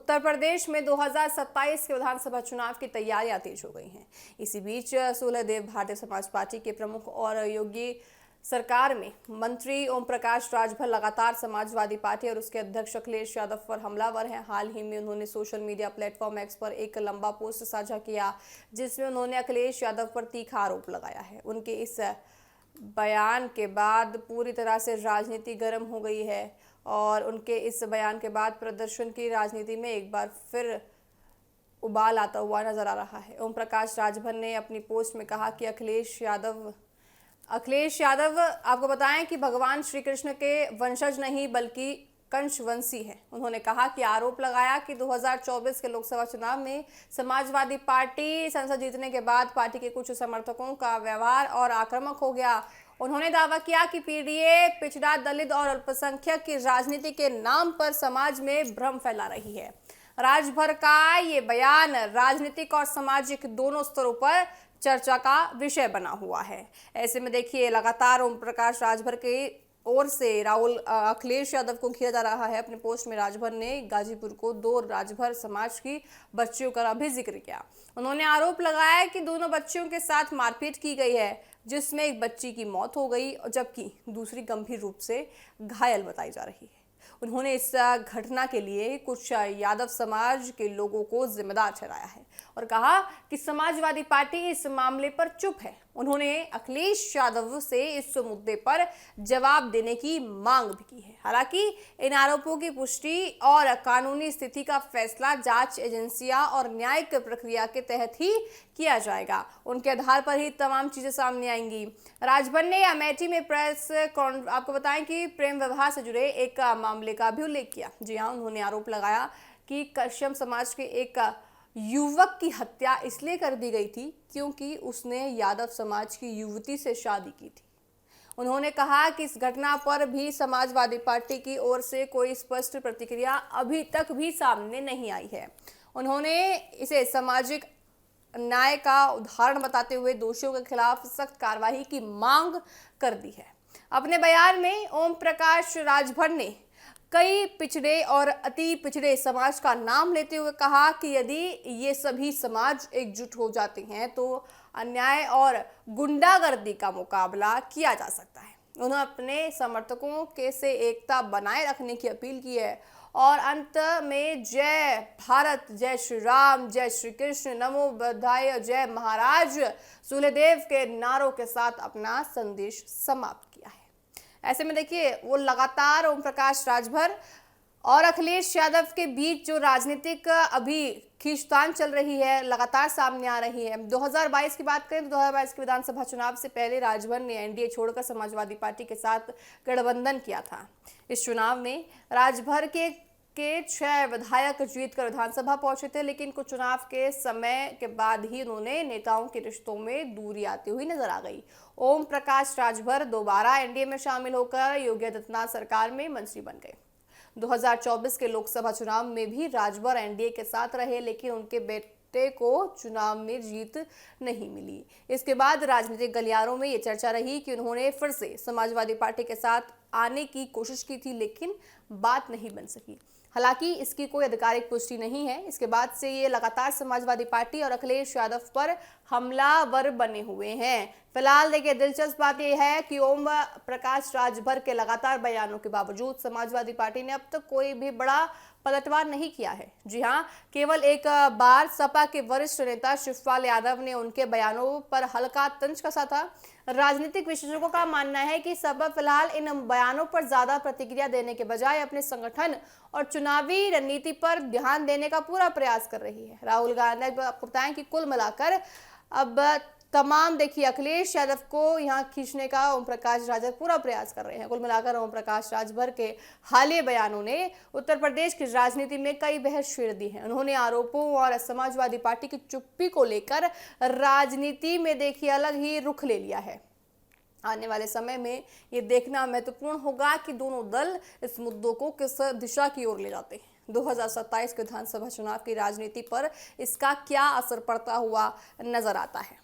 उत्तर प्रदेश में 2027 के विधानसभा चुनाव की तैयारियां तेज हो गई हैं। इसी बीच सूलहदेव भारतीय समाज पार्टी के प्रमुख और योगी सरकार में मंत्री ओम प्रकाश राजभर लगातार समाजवादी पार्टी और उसके अध्यक्ष अखिलेश यादव पर हमलावर हैं। हाल ही में उन्होंने सोशल मीडिया प्लेटफॉर्म एक्स पर एक लंबा पोस्ट साझा किया, जिसमें उन्होंने अखिलेश यादव पर तीखा आरोप लगाया है। उनके इस बयान के बाद पूरी तरह से राजनीति गर्म हो गई है और उनके इस बयान के बाद प्रदर्शन की राजनीति में एक बार फिर उबाल आता हुआ नजर आ रहा है। ओम प्रकाश राजभर ने अपनी पोस्ट में कहा कि अखिलेश यादव आपको बताएं कि भगवान श्री कृष्ण के वंशज नहीं बल्कि कंशवंशी है। उन्होंने कहा कि आरोप लगाया कि 2024 के लोकसभा चुनाव में समाजवादी पार्टी संसद जीतने के बाद पार्टी के कुछ समर्थकों का व्यवहार और आक्रामक हो गया। उन्होंने दावा किया कि पीडीए पिछड़ा, दलित और अल्पसंख्यक की राजनीति के नाम पर समाज में भ्रम फैला रही है। राजभर का ये बयान राजनीतिक और सामाजिक दोनों स्तरों पर चर्चा का विषय बना हुआ है। ऐसे में देखिए, लगातार ओम प्रकाश राजभर के ओर से अखिलेश यादव को घेरा जा रहा है। अपने पोस्ट में राजभर ने गाजीपुर को 2 राजभर समाज की बच्चियों का भी जिक्र किया। उन्होंने आरोप लगाया कि दोनों बच्चियों के साथ मारपीट की गई है, जिसमें एक बच्ची की मौत हो गई जबकि दूसरी गंभीर रूप से घायल बताई जा रही है। उन्होंने इस घटना के लिए कुछ यादव समाज के लोगों को जिम्मेदार ठहराया है और कहा कि समाजवादी पार्टी इस मामले पर चुप है। उन्होंने अखिलेश यादव से इस मुद्दे पर जवाब देने की मांग भी की है। हालांकि इन आरोपों की पुष्टि और कानूनी स्थिति का फैसला जांच एजेंसियां और न्यायिक प्रक्रिया के तहत ही किया जाएगा। उनके आधार पर ही तमाम चीजें सामने आएंगी। राजभर ने अमेठी में आपको बताएं कि प्रेम विवाह से जुड़े एक मामले का भी उल्लेख किया। जी हाँ, उन्होंने आरोप लगाया कि कश्यप समाज के एक युवक की हत्या इसलिए कर दी गई थी क्योंकि उसने यादव समाज की युवती से शादी की थी। उन्होंने कहा कि इस घटना पर भी समाजवादी पार्टी की ओर से कोई स्पष्ट प्रतिक्रिया अभी तक भी सामने नहीं आई है। उन्होंने इसे सामाजिक न्याय का उदाहरण बताते हुए दोषियों के खिलाफ सख्त कार्रवाई की मांग कर दी है। अपने बयान में ओम प्रकाश राजभर ने कई पिछड़े और अति पिछड़े समाज का नाम लेते हुए कहा कि यदि ये सभी समाज एकजुट हो जाते हैं तो अन्याय और गुंडागर्दी का मुकाबला किया जा सकता है। उन्होंने अपने समर्थकों के से एकता बनाए रखने की अपील की है और अंत में जय भारत, जय श्री राम, जय श्री कृष्ण, नमो बुद्धाय, जय महाराज सूलहदेव के नारों के साथ अपना संदेश समाप्त किया है। ऐसे में देखिए, वो लगातार ओम प्रकाश राजभर और अखिलेश यादव के बीच जो राजनीतिक अभी खींचतान चल रही है लगातार सामने आ रही है। 2022 की बात करें तो 2022 के विधानसभा चुनाव से पहले राजभर ने एनडीए छोड़कर समाजवादी पार्टी के साथ गठबंधन किया था। इस चुनाव में राजभर के 6 विधायक जीतकर विधानसभा पहुंचे थे, लेकिन कुछ चुनाव के समय के बाद ही उन्होंने नेताओं के रिश्तों में दूरी आती हुई नजर आ गई। ओम प्रकाश राजभर दोबारा एनडीए में शामिल होकर योगी आदित्यनाथ सरकार में मंत्री बन गए। 2024 के लोकसभा चुनाव में भी राजभर एनडीए के साथ रहे, लेकिन उनके बेटे को चुनाव में जीत नहीं मिली। इसके बाद राजनीतिक गलियारों में ये चर्चा रही कि उन्होंने फिर से समाजवादी पार्टी के साथ आने की कोशिश की थी, लेकिन बात नहीं बन सकी। हालांकि इसकी कोई आधिकारिक पुष्टि नहीं है। इसके बाद से ये लगातार समाजवादी पार्टी और अखिलेश यादव पर हमलावर बने हुए हैं। फिलहाल देखिए, दिलचस्प बात यह है कि ओम प्रकाश राजभर के लगातार बयानों के बावजूद समाजवादी पार्टी ने अब तक कोई भी बड़ा पलटवार नहीं किया है। जी हाँ, केवल एक बार सपा के वरिष्ठ नेता शिवपाल यादव ने उनके बयानों पर हल्का तंज कसा था। राजनीतिक विशेषज्ञों का मानना है कि सपा फिलहाल इन बयानों पर ज्यादा प्रतिक्रिया देने के बजाय अपने संगठन और चुनावी रणनीति पर ध्यान देने का पूरा प्रयास कर रही है। राहुल गांधी ने आपको बताया कि कुल मिलाकर अब तमाम देखिए अखिलेश यादव को यहाँ खींचने का ओम प्रकाश राजभर पूरा प्रयास कर रहे हैं। कुल मिलाकर ओम प्रकाश राजभर के हालिया बयानों ने उत्तर प्रदेश की राजनीति में कई बहस छेड़ दी है। उन्होंने आरोपों और समाजवादी पार्टी की चुप्पी को लेकर राजनीति में देखिए अलग ही रुख ले लिया है। आने वाले समय में ये देखना महत्वपूर्ण होगा कि दोनों दल इस मुद्दों को किस दिशा की ओर ले जाते हैं। 2027 के विधानसभा चुनाव की राजनीति पर इसका क्या असर पड़ता हुआ नजर आता है।